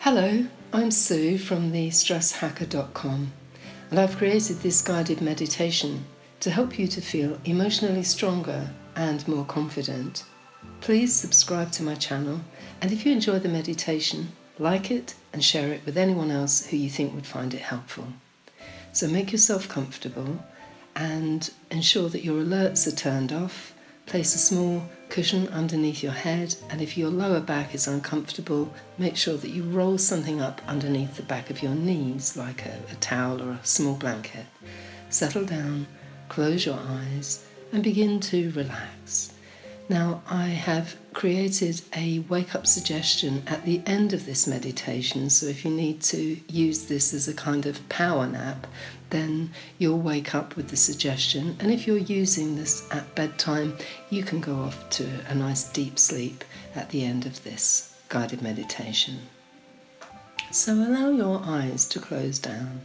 Hello, I'm Sue from the Stresshacker.com, and I've created this guided meditation to help you to feel emotionally stronger and more confident. Please subscribe to my channel, and if you enjoy the meditation, like it and share it with anyone else who you think would find it helpful. So make yourself comfortable and ensure that your alerts are turned off. Place a small cushion underneath your head, and if your lower back is uncomfortable, make sure that you roll something up underneath the back of your knees, like a towel or a small blanket. Settle down, close your eyes, and begin to relax. Now, I have created a wake-up suggestion at the end of this meditation, so if you need to use this as a kind of power nap, then you'll wake up with the suggestion, and if you're using this at bedtime, you can go off to a nice deep sleep at the end of this guided meditation. So allow your eyes to close down.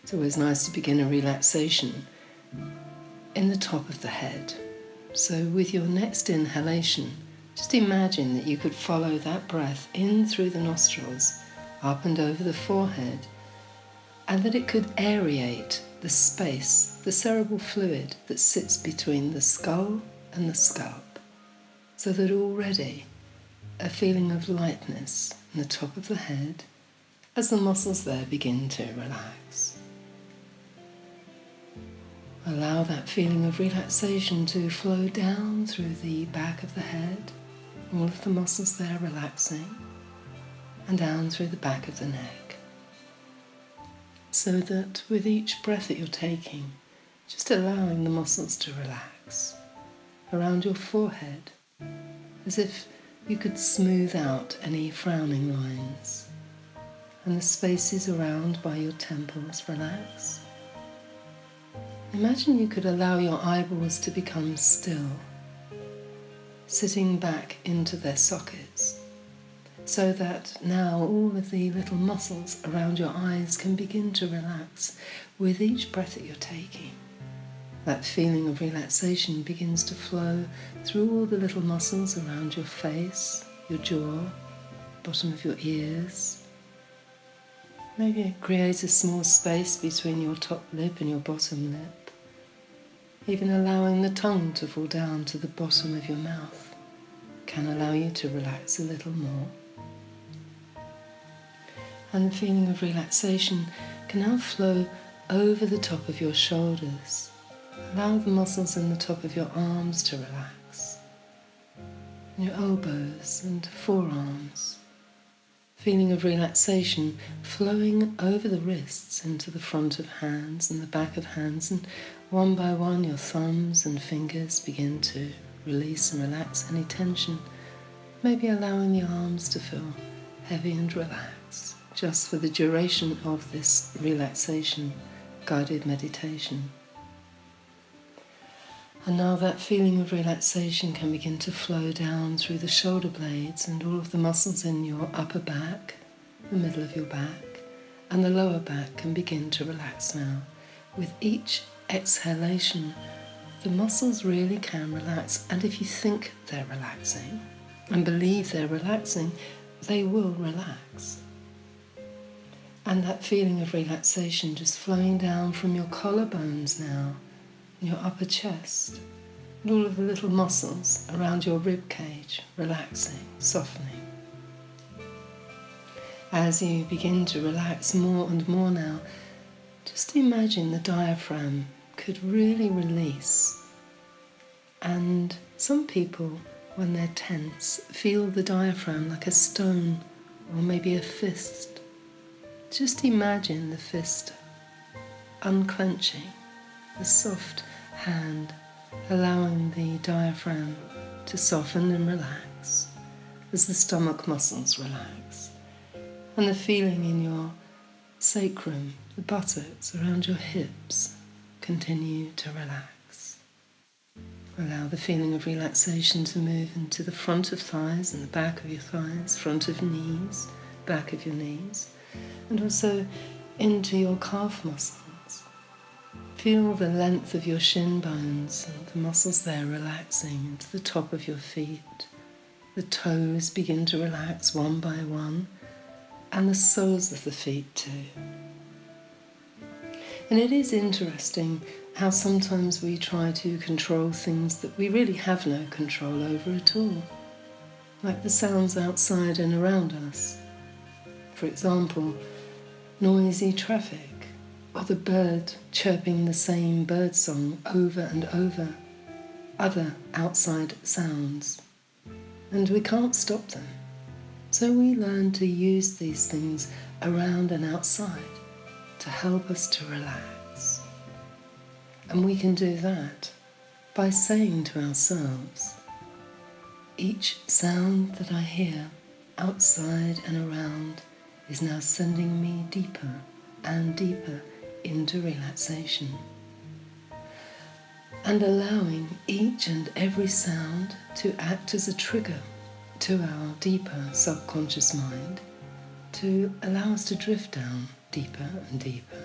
It's always nice to begin a relaxation in the top of the head. So with your next inhalation, just imagine that you could follow that breath in through the nostrils, up and over the forehead, and that it could aerate the space, the cerebral fluid that sits between the skull and the scalp, so that already a feeling of lightness in the top of the head as the muscles there begin to relax. Allow that feeling of relaxation to flow down through the back of the head, all of the muscles there relaxing, and down through the back of the neck. So that with each breath that you're taking, just allowing the muscles to relax around your forehead, as if you could smooth out any frowning lines, and the spaces around by your temples relax. Imagine you could allow your eyeballs to become still, sitting back into their sockets, so that now all of the little muscles around your eyes can begin to relax with each breath that you're taking. That feeling of relaxation begins to flow through all the little muscles around your face, your jaw, bottom of your ears. Maybe create a small space between your top lip and your bottom lip, even allowing the tongue to fall down to the bottom of your mouth can allow you to relax a little more. And the feeling of relaxation can now flow over the top of your shoulders. Allow the muscles in the top of your arms to relax, and your elbows and forearms. Feeling of relaxation flowing over the wrists into the front of hands and the back of hands, and one by one your thumbs and fingers begin to release and relax any tension, maybe allowing the arms to feel heavy and relaxed, just for the duration of this relaxation guided meditation. And now that feeling of relaxation can begin to flow down through the shoulder blades and all of the muscles in your upper back, the middle of your back, and the lower back can begin to relax now. With each exhalation, the muscles really can relax, and if you think they're relaxing and believe they're relaxing, they will relax. And that feeling of relaxation just flowing down from your collarbones now, your upper chest, and all of the little muscles around your rib cage, relaxing, softening. As you begin to relax more and more now, just imagine the diaphragm could really release. And some people, when they're tense, feel the diaphragm like a stone or maybe a fist. Just imagine the fist unclenching, the soft hand allowing the diaphragm to soften and relax as the stomach muscles relax, and the feeling in your sacrum, the buttocks around your hips, continue to relax. Allow the feeling of relaxation to move into the front of thighs and the back of your thighs, front of knees, back of your knees, and also into your calf muscles. Feel the length of your shin bones and the muscles there relaxing into the top of your feet. The toes begin to relax one by one, and the soles of the feet too. And it is interesting how sometimes we try to control things that we really have no control over at all, like the sounds outside and around us. For example, noisy traffic, or the bird chirping the same bird song over and over, other outside sounds. And we can't stop them. So we learn to use these things around and outside to help us to relax. And we can do that by saying to ourselves, each sound that I hear outside and around is now sending me deeper and deeper into relaxation. And allowing each and every sound to act as a trigger to our deeper subconscious mind to allow us to drift down deeper and deeper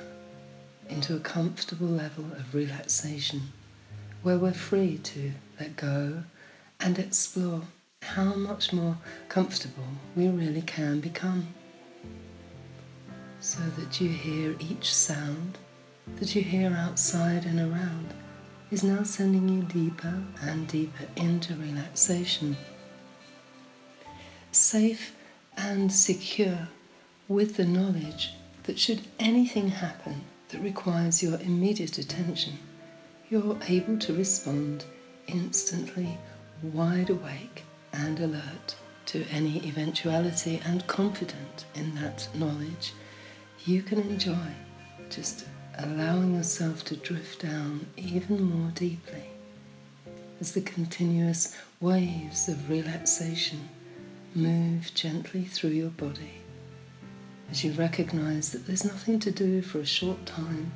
into a comfortable level of relaxation where we're free to let go and explore how much more comfortable we really can become. So that you hear each sound that you hear outside and around is now sending you deeper and deeper into relaxation. Safe and secure with the knowledge that should anything happen that requires your immediate attention, you're able to respond instantly, wide awake and alert to any eventuality, and confident in that knowledge. You can enjoy just allowing yourself to drift down even more deeply as the continuous waves of relaxation move gently through your body, as you recognize that there's nothing to do for a short time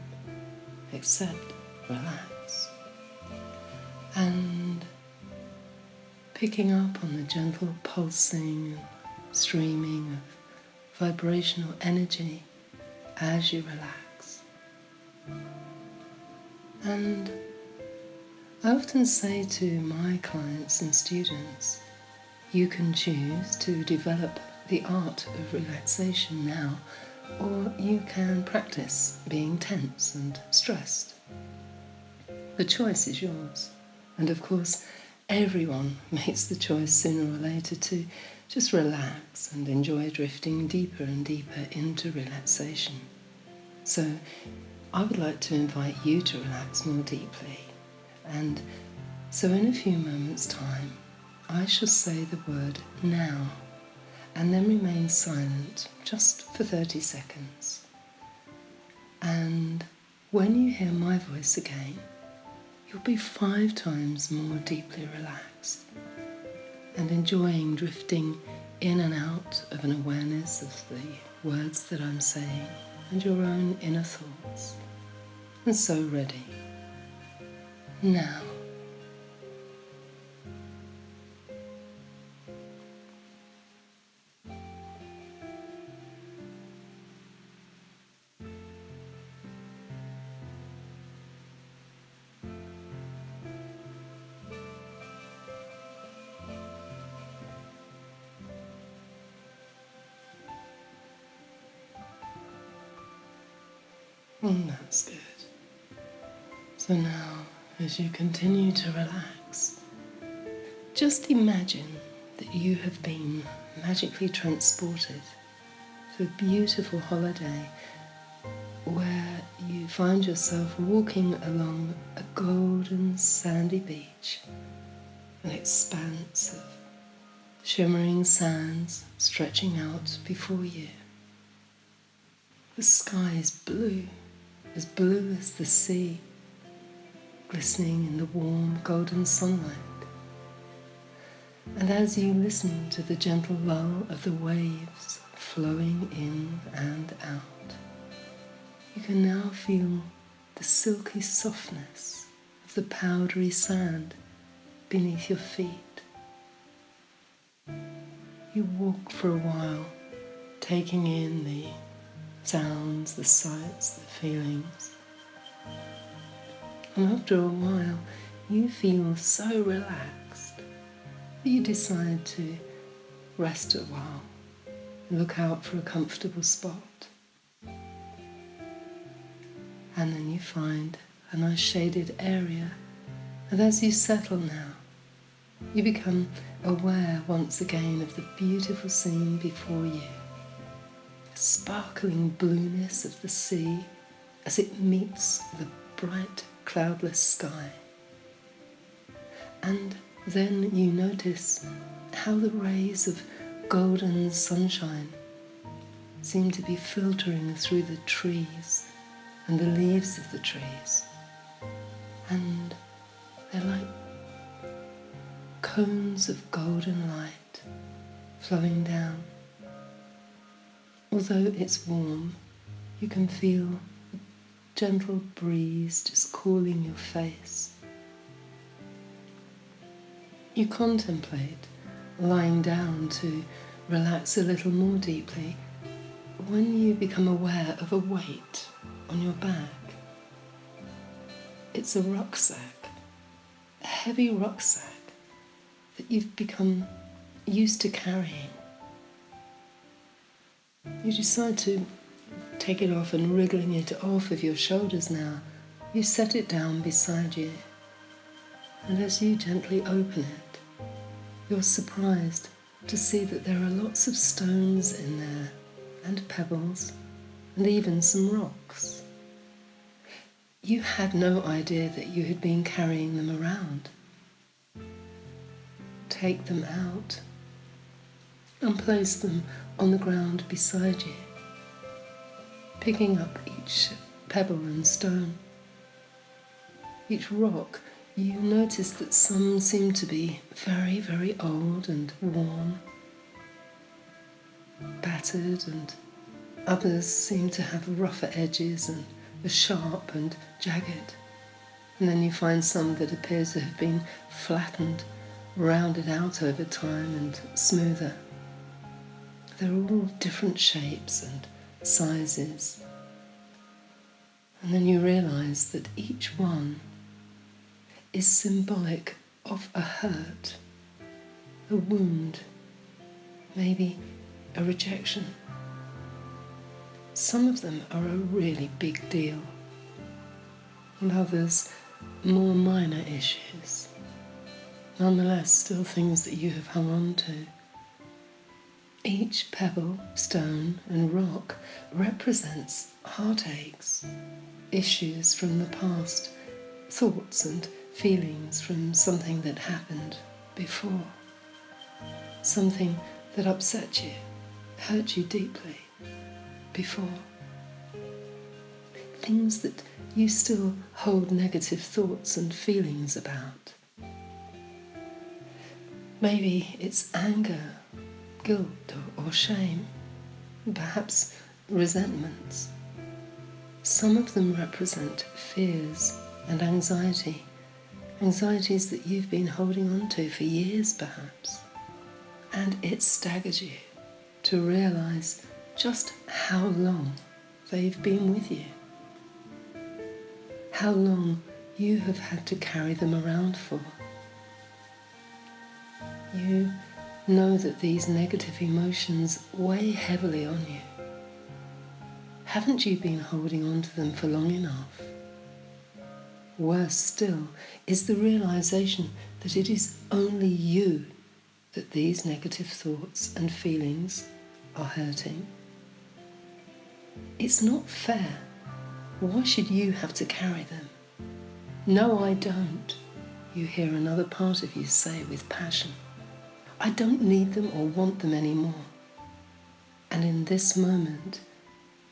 except relax. And picking up on the gentle pulsing and streaming of vibrational energy as you relax. And I often say to my clients and students, you can choose to develop the art of relaxation now, or you can practice being tense and stressed. The choice is yours. And of course, everyone makes the choice sooner or later to just relax and enjoy drifting deeper and deeper into relaxation. So I would like to invite you to relax more deeply. And so in a few moments' time, I shall say the word now, and then remain silent just for 30 seconds. And when you hear my voice again, you'll be 5 times more deeply relaxed and enjoying drifting in and out of an awareness of the words that I'm saying and your own inner thoughts. And so ready. Now. That's good. So now, as you continue to relax, just imagine that you have been magically transported to a beautiful holiday where you find yourself walking along a golden sandy beach, an expanse of shimmering sands stretching out before you. The sky is blue as the sea, glistening in the warm golden sunlight. And as you listen to the gentle lull of the waves flowing in and out, you can now feel the silky softness of the powdery sand beneath your feet. You walk for a while, taking in the sounds, the sights, the feelings. And after a while, you feel so relaxed that you decide to rest a while Look out for a comfortable spot. And then you find a nice shaded area. And as you settle now, you become aware once again of the beautiful scene before you. The sparkling blueness of the sea as it meets the bright, cloudless sky. And then you notice how the rays of golden sunshine seem to be filtering through the trees and the leaves of the trees. And they're like cones of golden light flowing down. Although it's warm, you can feel a gentle breeze just cooling your face. You contemplate lying down to relax a little more deeply when you become aware of a weight on your back. It's a rucksack, a heavy rucksack that you've become used to carrying. You decide to take it off, and wriggling it off of your shoulders now, you set it down beside you. And as you gently open it, you're surprised to see that there are lots of stones in there, and pebbles, and even some rocks. You had no idea that you had been carrying them around. Take them out and place them on the ground beside you, picking up each pebble and stone. Each rock, you notice that some seem to be very, very old and worn, battered, and others seem to have rougher edges and are sharp and jagged. And then you find some that appear to have been flattened, rounded out over time and smoother. They're all different shapes and sizes. And then you realize that each one is symbolic of a hurt, a wound, maybe a rejection. Some of them are a really big deal, and others more minor issues. Nonetheless, still things that you have hung on to. Each pebble, stone, and rock represents heartaches, issues from the past, thoughts and feelings from something that happened before, something that upset you, hurt you deeply before, things that you still hold negative thoughts and feelings about. Maybe it's anger, guilt or shame, perhaps resentments. Some of them represent fears and anxieties that you've been holding on to for years perhaps. And it staggers you to realize just how long they've been with you, how long you have had to carry them around for. You know that these negative emotions weigh heavily on you. Haven't you been holding on to them for long enough? Worse still is the realization that it is only you that these negative thoughts and feelings are hurting. It's not fair. Why should you have to carry them? No, I don't, you hear another part of you say with passion. I don't need them or want them anymore. And in this moment,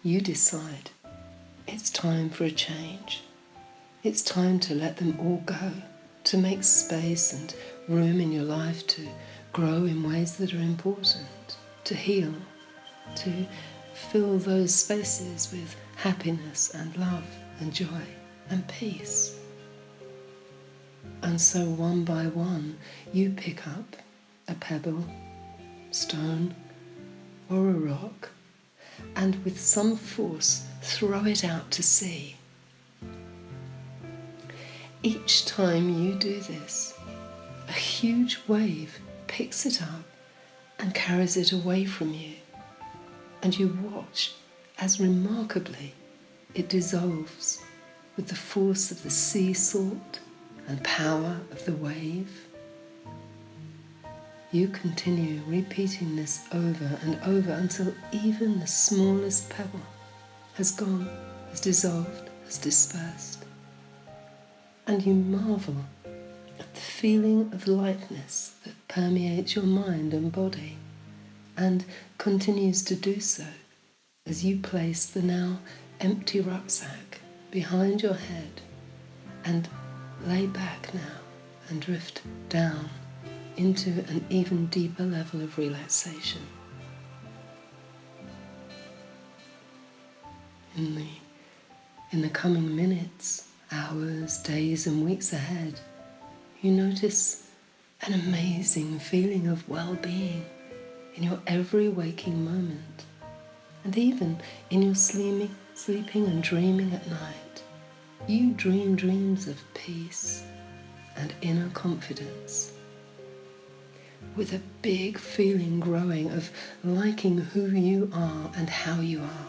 you decide it's time for a change. It's time to let them all go, to make space and room in your life to grow in ways that are important, to heal, to fill those spaces with happiness and love and joy and peace. And so one by one, you pick up a pebble, stone, or a rock, and with some force throw it out to sea. Each time you do this, a huge wave picks it up and carries it away from you, and you watch as remarkably it dissolves with the force of the sea salt and power of the wave. You continue repeating this over and over until even the smallest pebble has gone, has dissolved, has dispersed. And you marvel at the feeling of lightness that permeates your mind and body and continues to do so as you place the now empty rucksack behind your head and lay back now and drift down into an even deeper level of relaxation. In the coming minutes, hours, days and weeks ahead, you notice an amazing feeling of well-being in your every waking moment, and even in your sleeping and dreaming at night. You dream dreams of peace and inner confidence, with a big feeling growing of liking who you are and how you are.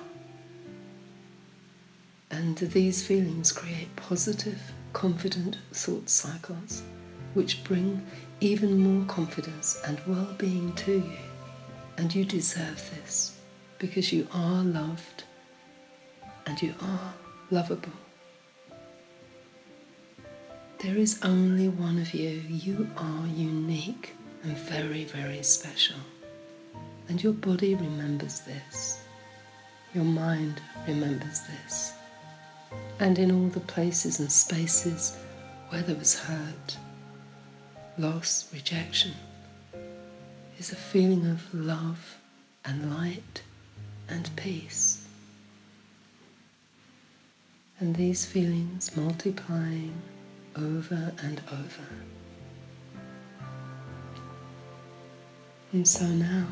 And these feelings create positive, confident thought cycles, which bring even more confidence and well-being to you. And you deserve this, because you are loved and you are lovable. There is only one of you. You are unique and very, very special. And your body remembers this. Your mind remembers this. And in all the places and spaces where there was hurt, loss, rejection, is a feeling of love and light and peace. And these feelings multiplying over and over. And so now,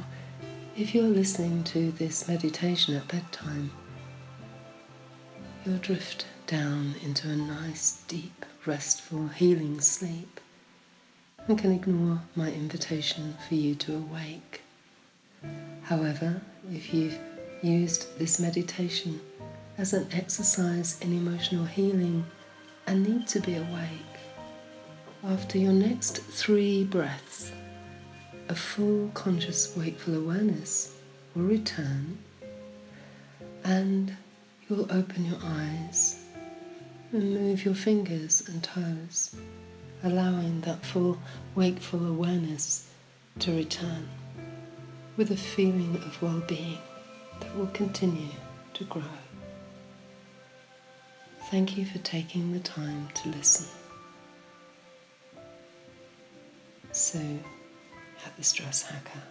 if you're listening to this meditation at bedtime, you'll drift down into a nice, deep, restful, healing sleep and can ignore my invitation for you to awake. However, if you've used this meditation as an exercise in emotional healing and need to be awake, after your next 3 breaths, a full conscious wakeful awareness will return and you'll open your eyes and move your fingers and toes, allowing that full wakeful awareness to return with a feeling of well-being that will continue to grow. Thank you for taking the time to listen. Sue at the Stresshacker.